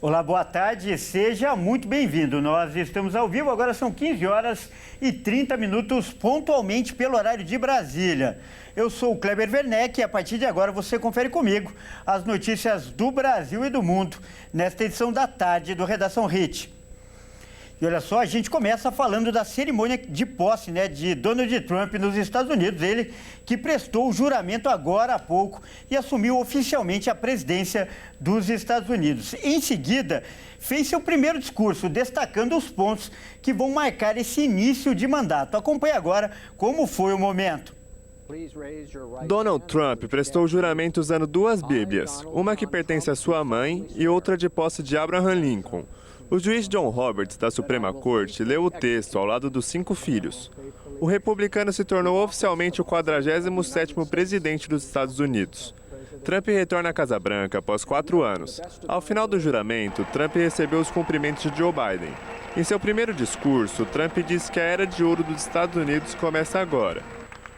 Olá, boa tarde, seja muito bem-vindo. Nós estamos ao vivo, agora são 15 horas e 30 minutos, pontualmente pelo horário de Brasília. Eu sou o Kleber Werneck e a partir de agora você confere comigo as notícias do Brasil e do mundo nesta edição da tarde do Redação Hit. E olha só, a gente começa falando da cerimônia de posse, de Donald Trump nos Estados Unidos. Ele que prestou o juramento agora há pouco e assumiu oficialmente a presidência dos Estados Unidos. Em seguida, fez seu primeiro discurso, destacando os pontos que vão marcar esse início de mandato. Acompanhe agora como foi o momento. Donald Trump prestou o juramento usando duas Bíblias, uma que pertence à sua mãe e outra de posse de Abraham Lincoln. O juiz John Roberts, da Suprema Corte, leu o texto ao lado dos 5 filhos. O republicano se tornou oficialmente o 47º presidente dos Estados Unidos. Trump retorna à Casa Branca após 4 anos. Ao final do juramento, Trump recebeu os cumprimentos de Joe Biden. Em seu primeiro discurso, Trump disse que a era de ouro dos Estados Unidos começa agora.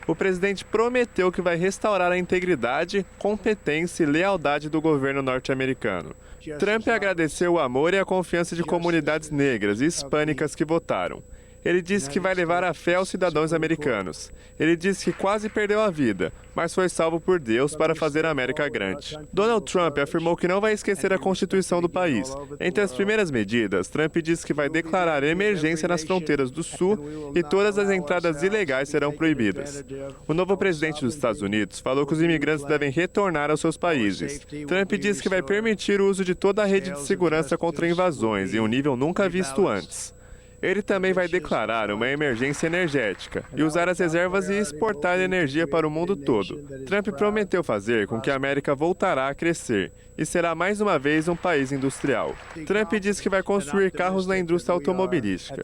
O presidente prometeu que vai restaurar a integridade, competência e lealdade do governo norte-americano. Trump agradeceu o amor e a confiança de comunidades negras e hispânicas que votaram. Ele disse que vai levar a fé aos cidadãos americanos. Ele disse que quase perdeu a vida, mas foi salvo por Deus para fazer a América grande. Donald Trump afirmou que não vai esquecer a Constituição do país. Entre as primeiras medidas, Trump disse que vai declarar emergência nas fronteiras do Sul e todas as entradas ilegais serão proibidas. O novo presidente dos Estados Unidos falou que os imigrantes devem retornar aos seus países. Trump disse que vai permitir o uso de toda a rede de segurança contra invasões em um nível nunca visto antes. Ele também vai declarar uma emergência energética e usar as reservas e exportar energia para o mundo todo. Trump prometeu fazer com que a América voltará a crescer e será mais uma vez um país industrial. Trump disse que vai construir carros na indústria automobilística.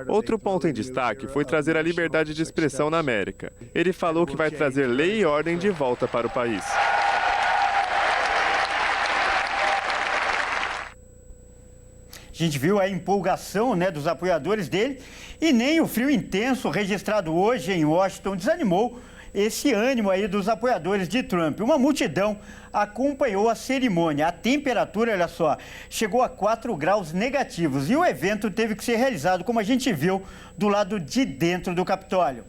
Outro ponto em destaque foi trazer a liberdade de expressão na América. Ele falou que vai trazer lei e ordem de volta para o país. A gente viu a empolgação dos apoiadores dele e nem o frio intenso registrado hoje em Washington desanimou esse ânimo aí dos apoiadores de Trump. Uma multidão acompanhou a cerimônia. A temperatura, olha só, chegou a 4 graus negativos e o evento teve que ser realizado, como a gente viu, do lado de dentro do Capitólio.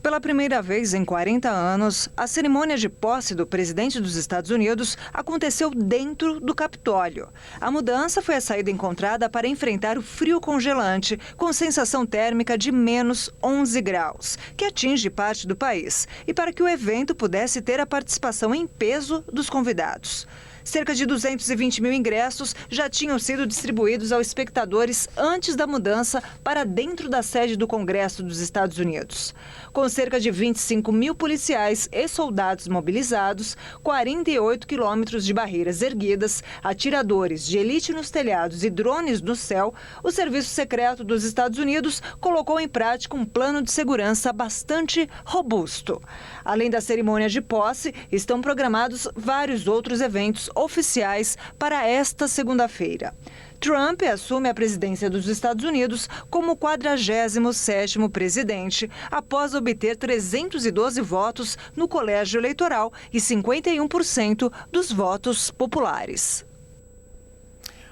Pela primeira vez em 40 anos, a cerimônia de posse do presidente dos Estados Unidos aconteceu dentro do Capitólio. A mudança foi a saída encontrada para enfrentar o frio congelante, com sensação térmica de menos 11 graus, que atinge parte do país, e para que o evento pudesse ter a participação em peso dos convidados. Cerca de 220 mil ingressos já tinham sido distribuídos aos espectadores antes da mudança para dentro da sede do Congresso dos Estados Unidos. Com cerca de 25 mil policiais e soldados mobilizados, 48 quilômetros de barreiras erguidas, atiradores de elite nos telhados e drones no céu, o Serviço Secreto dos Estados Unidos colocou em prática um plano de segurança bastante robusto. Além da cerimônia de posse, estão programados vários outros eventos oficiais para esta segunda-feira. Trump assume a presidência dos Estados Unidos como 47º presidente, após obter 312 votos no colégio eleitoral e 51% dos votos populares.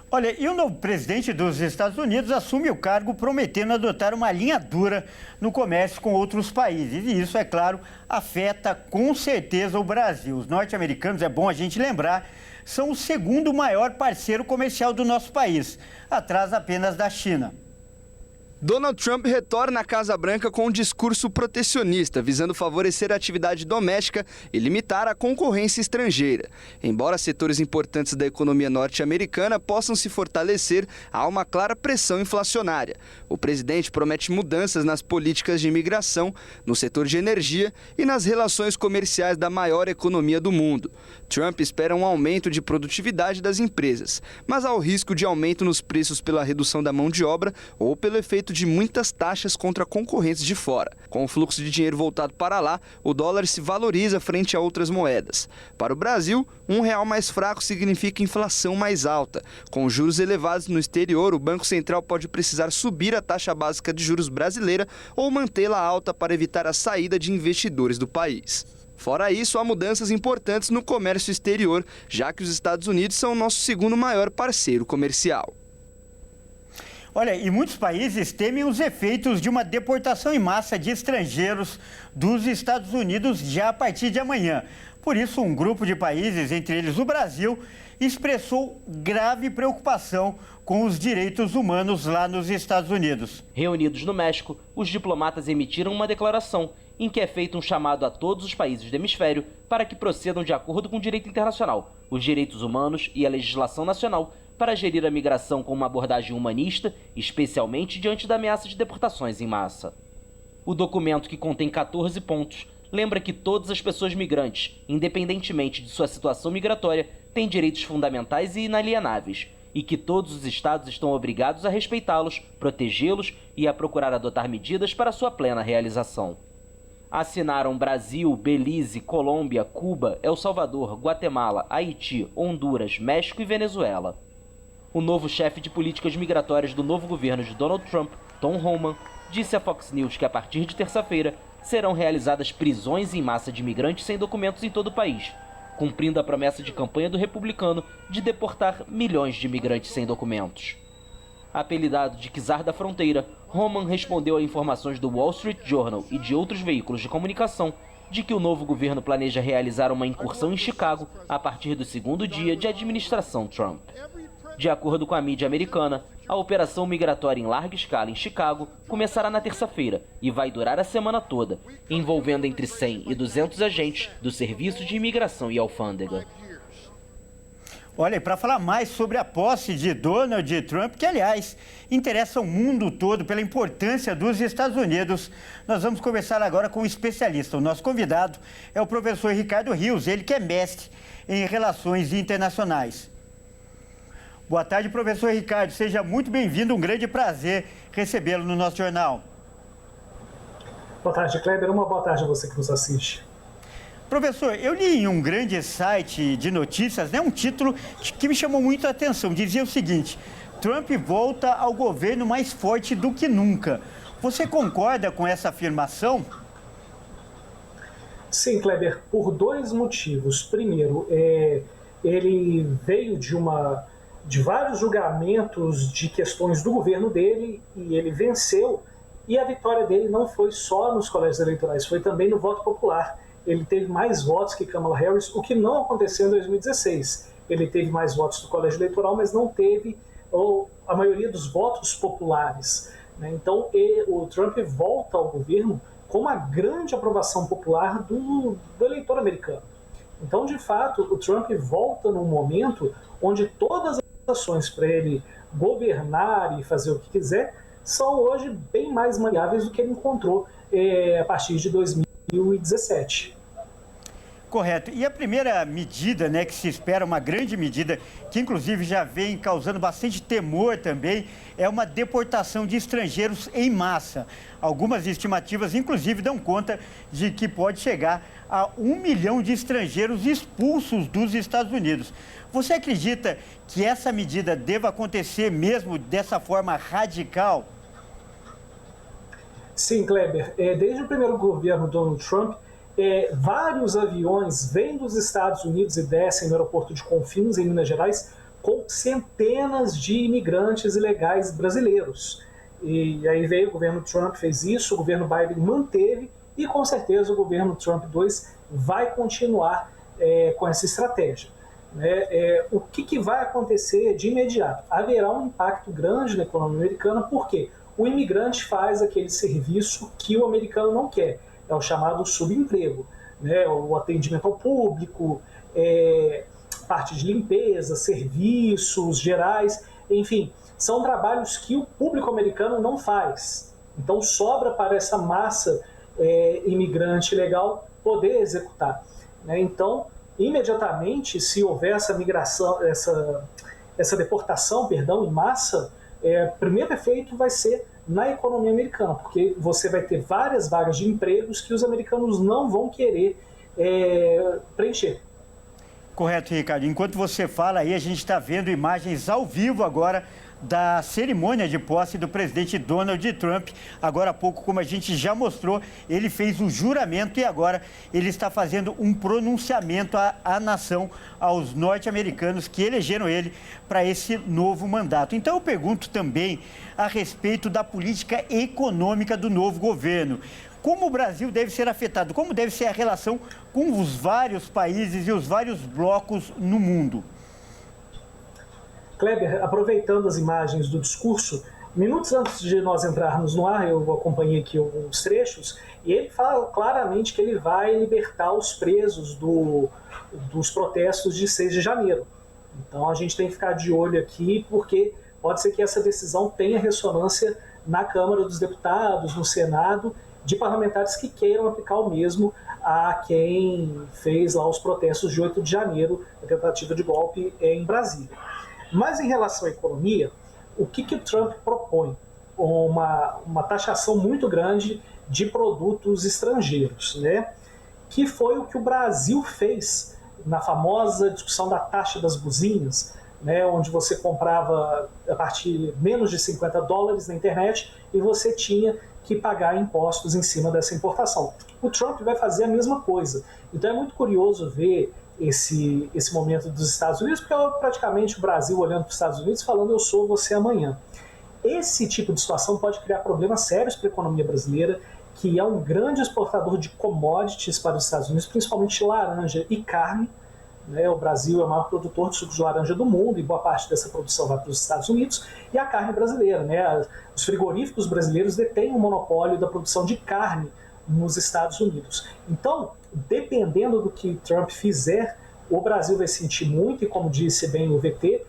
Olha, e o novo presidente dos Estados Unidos assume o cargo prometendo adotar uma linha dura no comércio com outros países. E isso, é claro, afeta com certeza o Brasil. Os norte-americanos, é bom a gente lembrar, são o segundo maior parceiro comercial do nosso país, atrás apenas da China. Donald Trump retorna à Casa Branca com um discurso protecionista, visando favorecer a atividade doméstica e limitar a concorrência estrangeira. Embora setores importantes da economia norte-americana possam se fortalecer, há uma clara pressão inflacionária. O presidente promete mudanças nas políticas de imigração, no setor de energia e nas relações comerciais da maior economia do mundo. Trump espera um aumento de produtividade das empresas, mas há o risco de aumento nos preços pela redução da mão de obra ou pelo efeito de muitas taxas contra concorrentes de fora. Com o fluxo de dinheiro voltado para lá, o dólar se valoriza frente a outras moedas. Para o Brasil, R$1 mais fraco significa inflação mais alta. Com juros elevados no exterior, o Banco Central pode precisar subir a taxa básica de juros brasileira ou mantê-la alta para evitar a saída de investidores do país. Fora isso, há mudanças importantes no comércio exterior, já que os Estados Unidos são o nosso segundo maior parceiro comercial. Olha, e muitos países temem os efeitos de uma deportação em massa de estrangeiros dos Estados Unidos já a partir de amanhã. Por isso, um grupo de países, entre eles o Brasil, expressou grave preocupação com os direitos humanos lá nos Estados Unidos. Reunidos no México, os diplomatas emitiram uma declaração em que é feito um chamado a todos os países do hemisfério para que procedam de acordo com o direito internacional, os direitos humanos e a legislação nacional para gerir a migração com uma abordagem humanista, especialmente diante da ameaça de deportações em massa. O documento, que contém 14 pontos, lembra que todas as pessoas migrantes, independentemente de sua situação migratória, têm direitos fundamentais e inalienáveis, e que todos os estados estão obrigados a respeitá-los, protegê-los e a procurar adotar medidas para sua plena realização. Assinaram Brasil, Belize, Colômbia, Cuba, El Salvador, Guatemala, Haiti, Honduras, México e Venezuela. O novo chefe de políticas migratórias do novo governo de Donald Trump, Tom Homan, disse à Fox News que a partir de terça-feira serão realizadas prisões em massa de imigrantes sem documentos em todo o país, cumprindo a promessa de campanha do republicano de deportar milhões de imigrantes sem documentos. Apelidado de Czar da Fronteira, Homan respondeu a informações do Wall Street Journal e de outros veículos de comunicação de que o novo governo planeja realizar uma incursão em Chicago a partir do segundo dia de administração Trump. De acordo com a mídia americana, a operação migratória em larga escala em Chicago começará na terça-feira e vai durar a semana toda, envolvendo entre 100 e 200 agentes do Serviço de Imigração e Alfândega. Olha, e para falar mais sobre a posse de Donald Trump, que, aliás, interessa o mundo todo pela importância dos Estados Unidos, nós vamos conversar agora com um especialista. O nosso convidado é o professor Ricardo Rios, ele que é mestre em Relações Internacionais. Boa tarde, professor Ricardo. Seja muito bem-vindo. Um grande prazer recebê-lo no nosso jornal. Boa tarde, Kleber. Uma boa tarde a você que nos assiste. Professor, eu li em um grande site de notícias, um título que me chamou muito a atenção. Dizia o seguinte: Trump volta ao governo mais forte do que nunca. Você concorda com essa afirmação? Sim, Kleber, por dois motivos. Primeiro, ele veio de vários julgamentos de questões do governo dele e ele venceu. E a vitória dele não foi só nos colégios eleitorais, foi também no voto popular. Ele teve mais votos que Kamala Harris, o que não aconteceu em 2016. Ele teve mais votos do colégio eleitoral, mas não teve a maioria dos votos populares. Então, o Trump volta ao governo com uma grande aprovação popular do eleitor americano. Então, de fato, o Trump volta num momento onde todas as ações para ele governar e fazer o que quiser são hoje bem mais maleáveis do que ele encontrou a partir de 2017. Correto. E a primeira medida, que se espera, uma grande medida, que inclusive já vem causando bastante temor também, é uma deportação de estrangeiros em massa. Algumas estimativas, inclusive, dão conta de que pode chegar a 1 milhão de estrangeiros expulsos dos Estados Unidos. Você acredita que essa medida deva acontecer mesmo dessa forma radical? Sim, Kleber. Desde o primeiro governo Donald Trump, vários aviões vêm dos Estados Unidos e descem no aeroporto de Confins, em Minas Gerais, com centenas de imigrantes ilegais brasileiros. E aí veio o governo Trump, fez isso, o governo Biden manteve, e com certeza o governo Trump 2 vai continuar com essa estratégia. O que vai acontecer de imediato? Haverá um impacto grande na economia americana, porque o imigrante faz aquele serviço que o americano não quer, é o chamado subemprego, o atendimento ao público, parte de limpeza, serviços gerais, enfim, são trabalhos que o público americano não faz. Então sobra para essa massa imigrante legal poder executar. Então, imediatamente, se houver essa migração, essa deportação, em massa, o primeiro efeito vai ser na economia americana, porque você vai ter várias vagas de empregos que os americanos não vão querer preencher. Correto, Ricardo. Enquanto você fala aí, a gente está vendo imagens ao vivo agora da cerimônia de posse do presidente Donald Trump. Agora há pouco, como a gente já mostrou, ele fez o juramento e agora ele está fazendo um pronunciamento à nação, aos norte-americanos que elegeram ele para esse novo mandato. Então eu pergunto também a respeito da política econômica do novo governo. Como o Brasil deve ser afetado? Como deve ser a relação com os vários países e os vários blocos no mundo? Kleber, aproveitando as imagens do discurso, minutos antes de nós entrarmos no ar, eu acompanhei aqui alguns trechos, e ele fala claramente que ele vai libertar os presos dos protestos de 6 de janeiro. Então a gente tem que ficar de olho aqui, porque pode ser que essa decisão tenha ressonância na Câmara dos Deputados, no Senado, de parlamentares que queiram aplicar o mesmo a quem fez lá os protestos de 8 de janeiro, a tentativa de golpe em Brasília. Mas em relação à economia, o que o Trump propõe? Uma taxação muito grande de produtos estrangeiros, né? Que foi o que o Brasil fez na famosa discussão da taxa das buzinas, né? Onde você comprava a partir de menos de $50 na internet e você tinha que pagar impostos em cima dessa importação. O Trump vai fazer a mesma coisa. Então é muito curioso ver esse momento dos Estados Unidos, porque é praticamente o Brasil olhando para os Estados Unidos falando eu sou você amanhã. Esse tipo de situação pode criar problemas sérios para a economia brasileira, que é um grande exportador de commodities para os Estados Unidos, principalmente laranja e carne. Né? O Brasil é o maior produtor de suco de laranja do mundo e boa parte dessa produção vai para os Estados Unidos. E a carne brasileira, né? Os frigoríficos brasileiros detêm o monopólio da produção de carne nos Estados Unidos. Então, dependendo do que Trump fizer, o Brasil vai sentir muito, e como disse bem o VT,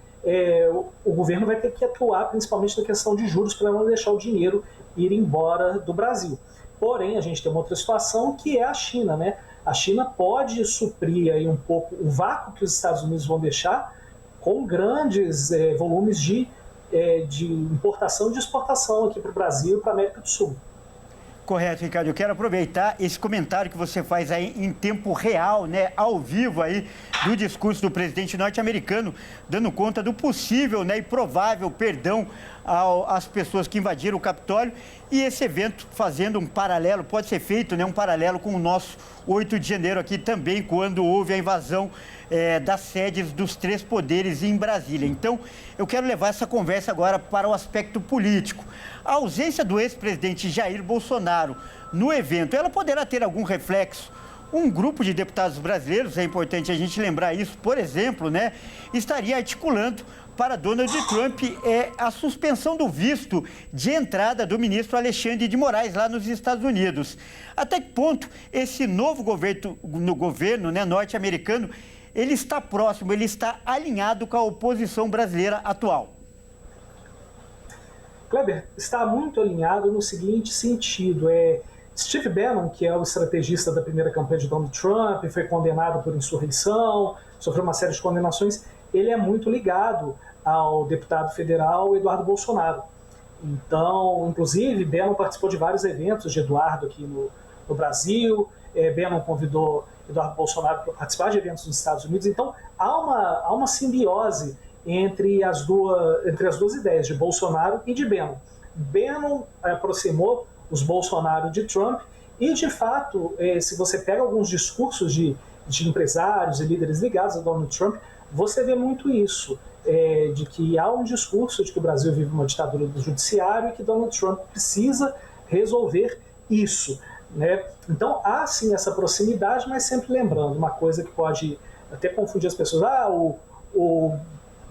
o governo vai ter que atuar principalmente na questão de juros para não deixar o dinheiro ir embora do Brasil. Porém, a gente tem uma outra situação que é a China, né? A China pode suprir aí um pouco o vácuo que os Estados Unidos vão deixar com grandes volumes de importação e de exportação aqui para o Brasil e para a América do Sul. Correto, Ricardo. Eu quero aproveitar esse comentário que você faz aí em tempo real, né, ao vivo aí, do discurso do presidente norte-americano, dando conta do possível, né, e provável perdão às pessoas que invadiram o Capitólio, e esse evento fazendo um paralelo, pode ser feito, né, um paralelo com o nosso 8 de janeiro aqui também, quando houve a invasão das sedes dos 3 poderes em Brasília. Então, eu quero levar essa conversa agora para o aspecto político. A ausência do ex-presidente Jair Bolsonaro no evento, ela poderá ter algum reflexo? Um grupo de deputados brasileiros, é importante a gente lembrar isso, por exemplo, né, estaria articulando para Donald Trump a suspensão do visto de entrada do ministro Alexandre de Moraes lá nos Estados Unidos. Até que ponto esse novo governo, né, norte-americano, ele está próximo, ele está alinhado com a oposição brasileira atual? Kleber, está muito alinhado no seguinte sentido, Steve Bannon, que é o estrategista da primeira campanha de Donald Trump, foi condenado por insurreição, sofreu uma série de condenações, ele é muito ligado ao deputado federal Eduardo Bolsonaro. Então, inclusive, Bannon participou de vários eventos de Eduardo aqui no Brasil, Bannon convidou Eduardo Bolsonaro para participar de eventos nos Estados Unidos. Então, há uma simbiose entre as duas ideias, de Bolsonaro e de Bannon. Bannon aproximou os Bolsonaro de Trump e, de fato, se você pega alguns discursos de empresários e líderes ligados a Donald Trump, você vê muito isso, de que há um discurso de que o Brasil vive uma ditadura do judiciário e que Donald Trump precisa resolver isso, né? Então, há sim essa proximidade, mas sempre lembrando uma coisa que pode até confundir as pessoas. O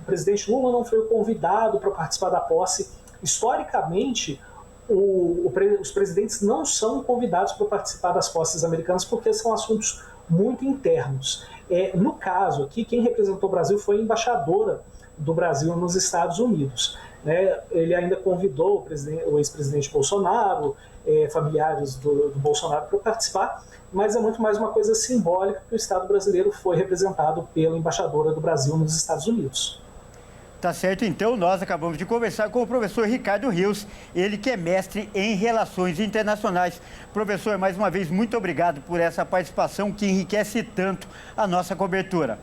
presidente Lula não foi convidado para participar da posse. Historicamente, os presidentes não são convidados para participar das posses americanas porque são assuntos muito internos. No caso aqui, quem representou o Brasil foi a embaixadora do Brasil nos Estados Unidos, né? Ele ainda convidou o ex-presidente Bolsonaro, familiares do Bolsonaro para participar, mas é muito mais uma coisa simbólica que o Estado brasileiro foi representado pela embaixadora do Brasil nos Estados Unidos. Tá certo, então nós acabamos de conversar com o professor Ricardo Rios, ele que é mestre em Relações Internacionais. Professor, mais uma vez, muito obrigado por essa participação que enriquece tanto a nossa cobertura.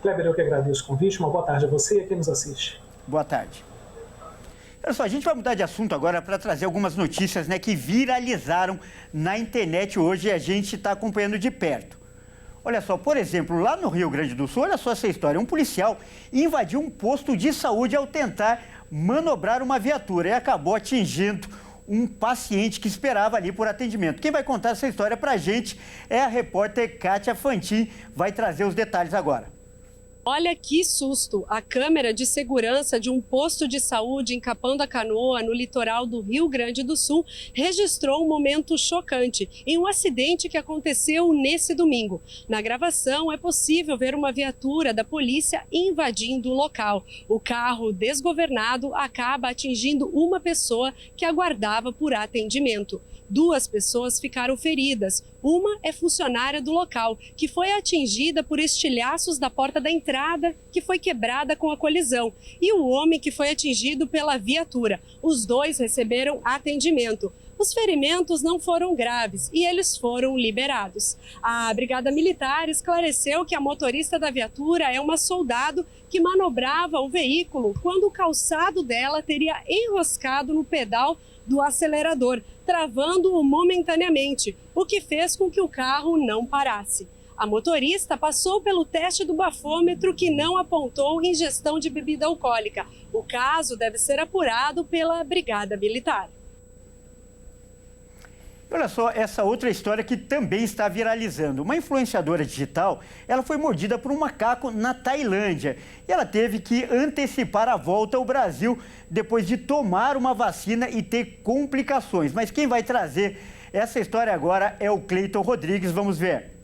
Kleber, eu que agradeço o convite, uma boa tarde a você e a quem nos assiste. Boa tarde. Olha só, a gente vai mudar de assunto agora para trazer algumas notícias, né, que viralizaram na internet hoje e a gente está acompanhando de perto. Olha só, por exemplo, lá no Rio Grande do Sul, olha só essa história. Um policial invadiu um posto de saúde ao tentar manobrar uma viatura e acabou atingindo um paciente que esperava ali por atendimento. Quem vai contar essa história para a gente é a repórter Kátia Fantin, vai trazer os detalhes agora. Olha que susto! A câmera de segurança de um posto de saúde em Capão da Canoa, no litoral do Rio Grande do Sul, registrou um momento chocante em um acidente que aconteceu nesse domingo. Na gravação, é possível ver uma viatura da polícia invadindo o local. O carro desgovernado acaba atingindo uma pessoa que aguardava por atendimento. 2 pessoas ficaram feridas. Uma é funcionária do local, que foi atingida por estilhaços da porta da entrada, que foi quebrada com a colisão. E o homem que foi atingido pela viatura. Os 2 receberam atendimento. Os ferimentos não foram graves e eles foram liberados. A Brigada Militar esclareceu que a motorista da viatura é uma soldado que manobrava o veículo quando o calçado dela teria enroscado no pedal do acelerador, travando-o momentaneamente, o que fez com que o carro não parasse. A motorista passou pelo teste do bafômetro, que não apontou ingestão de bebida alcoólica. O caso deve ser apurado pela Brigada Militar. Olha só essa outra história que também está viralizando. Uma influenciadora digital, ela foi mordida por um macaco na Tailândia. E ela teve que antecipar a volta ao Brasil depois de tomar uma vacina e ter complicações. Mas quem vai trazer essa história agora é o Cleiton Rodrigues. Vamos ver.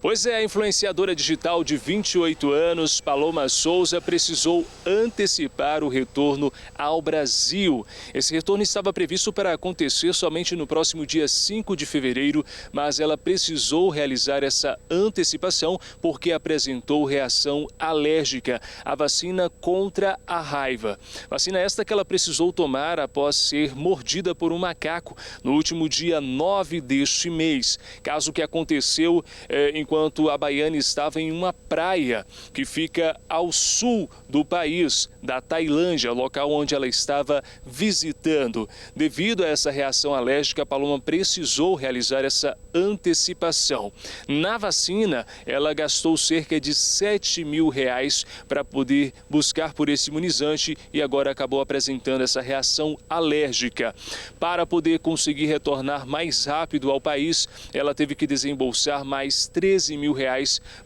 Pois é, a influenciadora digital de 28 anos, Paloma Souza, precisou antecipar o retorno ao Brasil. Esse retorno estava previsto para acontecer somente no próximo dia 5 de fevereiro, mas ela precisou realizar essa antecipação porque apresentou reação alérgica à vacina contra a raiva. Vacina esta que ela precisou tomar após ser mordida por um macaco no último dia 9 deste mês. Caso que aconteceu enquanto a baiana estava em uma praia que fica ao sul do país, da Tailândia, local onde ela estava visitando. Devido a essa reação alérgica, a Paloma precisou realizar essa antecipação. Na vacina, ela gastou cerca de R$7.000 para poder buscar por esse imunizante e agora acabou apresentando essa reação alérgica. Para poder conseguir retornar mais rápido ao país, ela teve que desembolsar mais R$13.000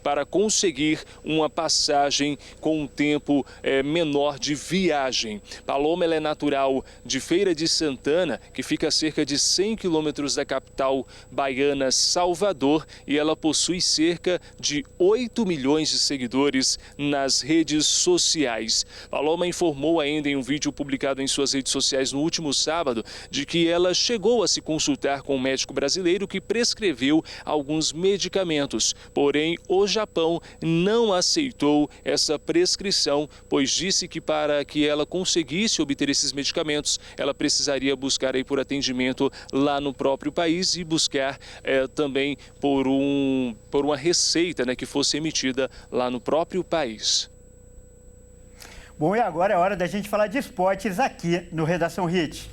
para conseguir uma passagem com um tempo menor de viagem. Paloma ela é natural de Feira de Santana, que fica a cerca de 100 quilômetros da capital baiana, Salvador, e ela possui cerca de 8 milhões de seguidores nas redes sociais. Paloma informou ainda em um vídeo publicado em suas redes sociais no último sábado de que ela chegou a se consultar com um médico brasileiro que prescreveu alguns medicamentos. Porém, o Japão não aceitou essa prescrição, pois disse que para que ela conseguisse obter esses medicamentos, ela precisaria buscar aí por atendimento lá no próprio país e buscar também por uma receita, né, que fosse emitida lá no próprio país. Bom, e agora é hora da gente falar de esportes aqui no Redação Hit.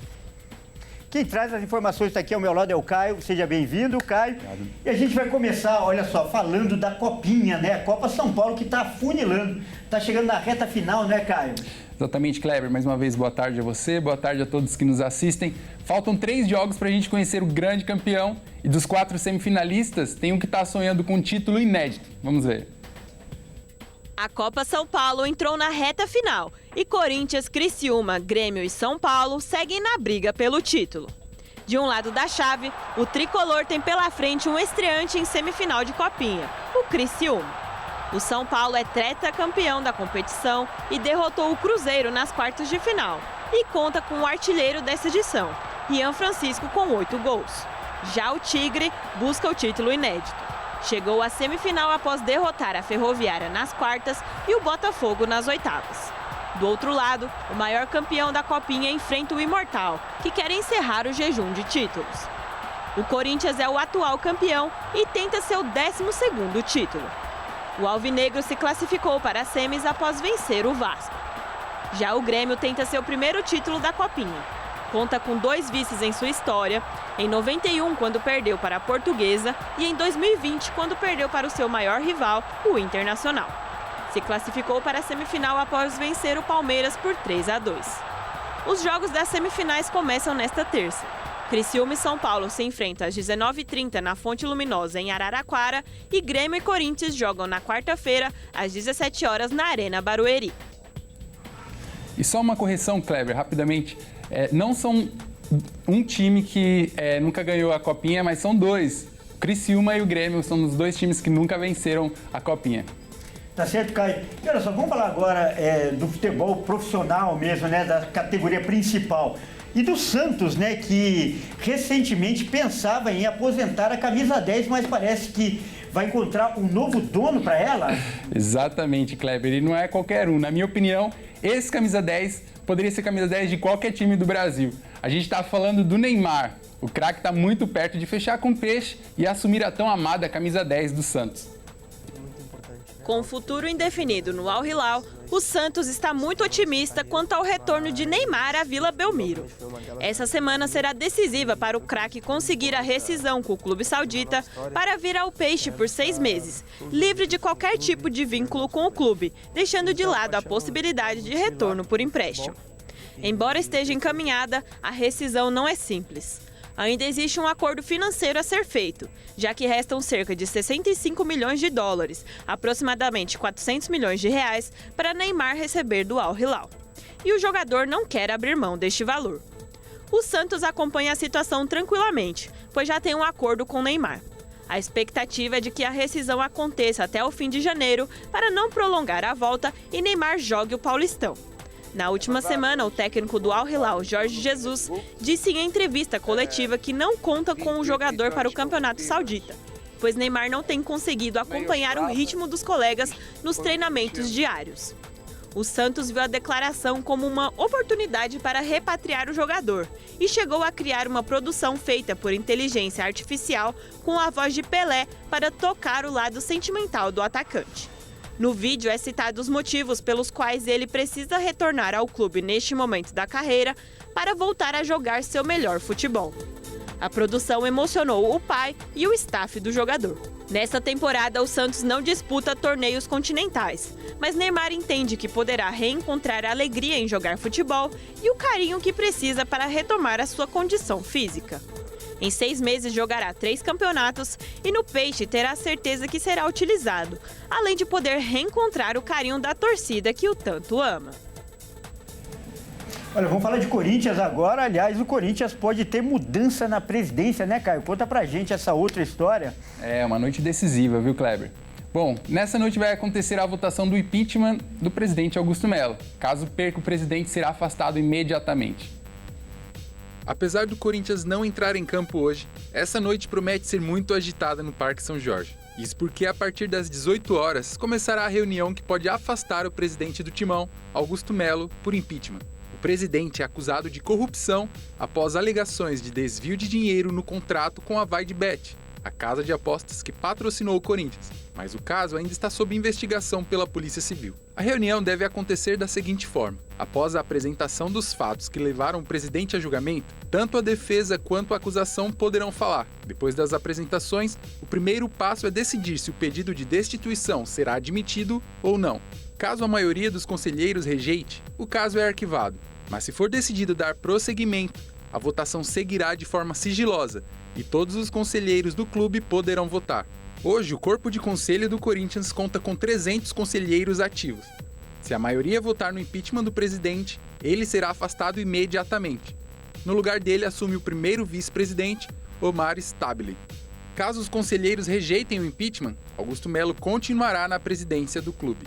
Quem traz as informações está aqui ao meu lado é o Caio. Seja bem-vindo, Caio. Obrigado. E a gente vai começar, olha só, falando da Copinha, né? A Copa São Paulo que está afunilando, está chegando na reta final, né, Caio? Exatamente, Kleber. Mais uma vez, boa tarde a você, boa tarde a todos que nos assistem. Faltam 3 jogos para a gente conhecer o grande campeão e dos 4 semifinalistas, tem um que está sonhando com um título inédito. Vamos ver. A Copa São Paulo entrou na reta final e Corinthians, Criciúma, Grêmio e São Paulo seguem na briga pelo título. De um lado da chave, o tricolor tem pela frente um estreante em semifinal de Copinha, o Criciúma. O São Paulo é tetracampeão da competição e derrotou o Cruzeiro nas quartas de final e conta com o artilheiro dessa edição, Rian Francisco, com 8 gols. Já o Tigre busca o título inédito. Chegou à semifinal após derrotar a Ferroviária nas quartas e o Botafogo nas oitavas. Do outro lado, o maior campeão da Copinha enfrenta o Imortal, que quer encerrar o jejum de títulos. O Corinthians é o atual campeão e tenta seu 12º título. O alvinegro se classificou para as semis após vencer o Vasco. Já o Grêmio tenta seu primeiro título da Copinha. Conta com 2 vices em sua história, em 91, quando perdeu para a Portuguesa, e em 2020, quando perdeu para o seu maior rival, o Internacional. Se classificou para a semifinal após vencer o Palmeiras por 3-2. Os jogos das semifinais começam nesta terça. Criciúma e São Paulo se enfrentam às 19h30 na Fonte Luminosa, em Araraquara, e Grêmio e Corinthians jogam na quarta-feira, às 17 horas, na Arena Barueri. E só uma correção, Kleber, rapidamente. Não são um time que nunca ganhou a Copinha, mas são 2. O Criciúma e o Grêmio são os 2 times que nunca venceram a Copinha. Tá certo, Caio. E olha só, vamos falar agora do futebol profissional mesmo, né, da categoria principal. E do Santos, né, que recentemente pensava em aposentar a camisa 10, mas parece que vai encontrar um novo dono para ela. Exatamente, Kleber. E não é qualquer um. Na minha opinião, esse camisa 10 poderia ser camisa 10 de qualquer time do Brasil. A gente está falando do Neymar. O craque está muito perto de fechar com o Peixe e assumir a tão amada camisa 10 do Santos. Com o futuro indefinido no Al Hilal, o Santos está muito otimista quanto ao retorno de Neymar à Vila Belmiro. Essa semana será decisiva para o craque conseguir a rescisão com o clube saudita para vir ao Peixe por 6 meses, livre de qualquer tipo de vínculo com o clube, deixando de lado a possibilidade de retorno por empréstimo. Embora esteja encaminhada, a rescisão não é simples. Ainda existe um acordo financeiro a ser feito, já que restam cerca de 65 milhões de dólares, aproximadamente 400 milhões de reais, para Neymar receber do Al Hilal. E o jogador não quer abrir mão deste valor. O Santos acompanha a situação tranquilamente, pois já tem um acordo com Neymar. A expectativa é de que a rescisão aconteça até o fim de janeiro, para não prolongar a volta e Neymar jogue o Paulistão. Na última semana, o técnico do Al Hilal, Jorge Jesus, disse em entrevista coletiva que não conta com o jogador para o campeonato saudita, pois Neymar não tem conseguido acompanhar o ritmo dos colegas nos treinamentos diários. O Santos viu a declaração como uma oportunidade para repatriar o jogador e chegou a criar uma produção feita por inteligência artificial com a voz de Pelé para tocar o lado sentimental do atacante. No vídeo é citado os motivos pelos quais ele precisa retornar ao clube neste momento da carreira para voltar a jogar seu melhor futebol. A produção emocionou o pai e o staff do jogador. Nesta temporada, o Santos não disputa torneios continentais, mas Neymar entende que poderá reencontrar a alegria em jogar futebol e o carinho que precisa para retomar a sua condição física. Em 6 meses jogará 3 campeonatos e no Peixe terá certeza que será utilizado, além de poder reencontrar o carinho da torcida que o tanto ama. Olha, vamos falar de Corinthians agora. Aliás, o Corinthians pode ter mudança na presidência, né, Caio? Conta pra gente essa outra história. É uma noite decisiva, viu, Kleber? Bom, nessa noite vai acontecer a votação do impeachment do presidente Augusto Melo. Caso perca, o presidente será afastado imediatamente. Apesar do Corinthians não entrar em campo hoje, essa noite promete ser muito agitada no Parque São Jorge. Isso porque a partir das 18 horas começará a reunião que pode afastar o presidente do Timão, Augusto Melo, por impeachment. O presidente é acusado de corrupção após alegações de desvio de dinheiro no contrato com a Vai de Bet, a casa de apostas que patrocinou o Corinthians. Mas o caso ainda está sob investigação pela Polícia Civil. A reunião deve acontecer da seguinte forma: após a apresentação dos fatos que levaram o presidente a julgamento, tanto a defesa quanto a acusação poderão falar. Depois das apresentações, o primeiro passo é decidir se o pedido de destituição será admitido ou não. Caso a maioria dos conselheiros rejeite, o caso é arquivado. Mas se for decidido dar prosseguimento, a votação seguirá de forma sigilosa e todos os conselheiros do clube poderão votar. Hoje, o corpo de conselho do Corinthians conta com 300 conselheiros ativos. Se a maioria votar no impeachment do presidente, ele será afastado imediatamente. No lugar dele assume o primeiro vice-presidente, Omar Stabile. Caso os conselheiros rejeitem o impeachment, Augusto Melo continuará na presidência do clube.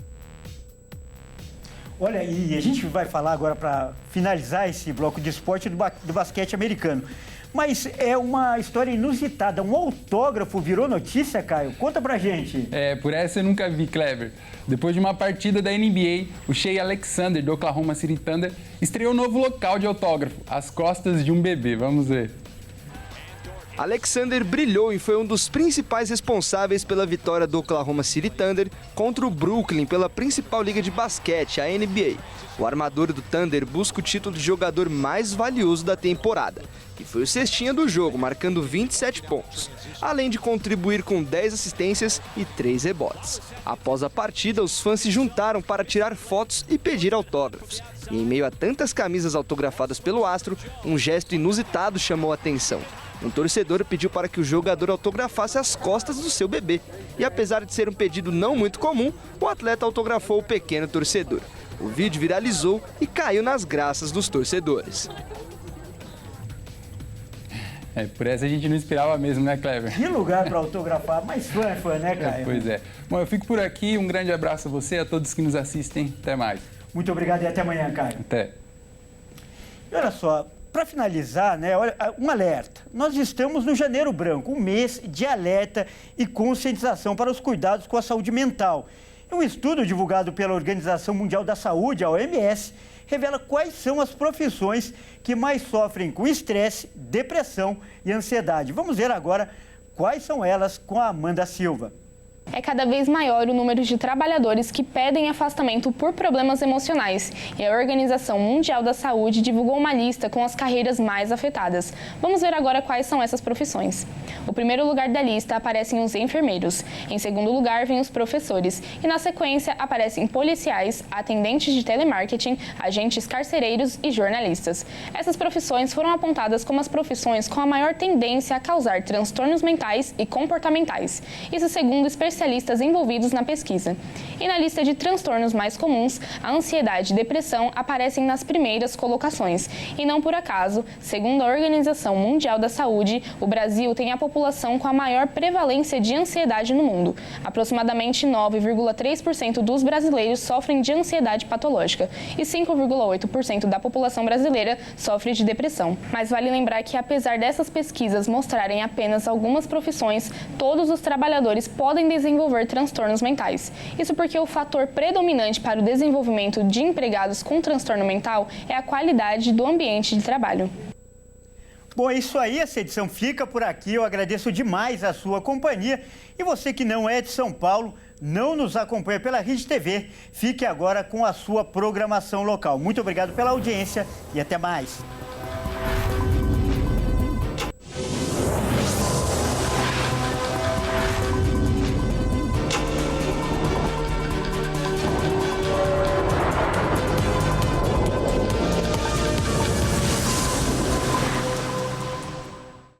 Olha, e a gente vai falar agora para finalizar esse bloco de esporte do basquete americano. Mas é uma história inusitada. Um autógrafo virou notícia, Caio? Conta pra gente. Por essa eu nunca vi, Kleber. Depois de uma partida da NBA, o Shai Alexander, do Oklahoma City Thunder, estreou um novo local de autógrafo, às costas de um bebê. Vamos ver. Alexander brilhou e foi um dos principais responsáveis pela vitória do Oklahoma City Thunder contra o Brooklyn pela principal liga de basquete, a NBA. O armador do Thunder busca o título de jogador mais valioso da temporada, e foi o cestinha do jogo, marcando 27 pontos, além de contribuir com 10 assistências e 3 rebotes. Após a partida, os fãs se juntaram para tirar fotos e pedir autógrafos. E em meio a tantas camisas autografadas pelo astro, um gesto inusitado chamou a atenção. Um torcedor pediu para que o jogador autografasse as costas do seu bebê. E apesar de ser um pedido não muito comum, o atleta autografou o pequeno torcedor. O vídeo viralizou e caiu nas graças dos torcedores. Por essa a gente não esperava mesmo, né, Kleber? Que lugar para autografar, mas fã é fã, né, Caio? Pois é. Bom, eu fico por aqui, um grande abraço a você, a todos que nos assistem. Até mais. Muito obrigado e até amanhã, Caio. Até. E olha só, para finalizar, né, um alerta. Nós estamos no Janeiro Branco, um mês de alerta e conscientização para os cuidados com a saúde mental. Um estudo divulgado pela Organização Mundial da Saúde, a OMS, revela quais são as profissões que mais sofrem com estresse, depressão e ansiedade. Vamos ver agora quais são elas com a Amanda Silva. É cada vez maior o número de trabalhadores que pedem afastamento por problemas emocionais e a Organização Mundial da Saúde divulgou uma lista com as carreiras mais afetadas. Vamos ver agora quais são essas profissões. O primeiro lugar da lista aparecem os enfermeiros, em segundo lugar vêm os professores e na sequência aparecem policiais, atendentes de telemarketing, agentes carcereiros e jornalistas. Essas profissões foram apontadas como as profissões com a maior tendência a causar transtornos mentais e comportamentais. Isso segundo especialistas envolvidos na pesquisa. E na lista de transtornos mais comuns, a ansiedade e depressão aparecem nas primeiras colocações. E não por acaso, segundo a Organização Mundial da Saúde, o Brasil tem a população com a maior prevalência de ansiedade no mundo. Aproximadamente 9,3% dos brasileiros sofrem de ansiedade patológica e 5,8% da população brasileira sofre de depressão. Mas vale lembrar que, apesar dessas pesquisas mostrarem apenas algumas profissões, todos os trabalhadores podem desenvolver transtornos mentais. Isso porque o fator predominante para o desenvolvimento de empregados com transtorno mental é a qualidade do ambiente de trabalho. Bom, é isso aí, essa edição fica por aqui. Eu agradeço demais a sua companhia. E você que não é de São Paulo, não nos acompanha pela Rede TV, fique agora com a sua programação local. Muito obrigado pela audiência e até mais.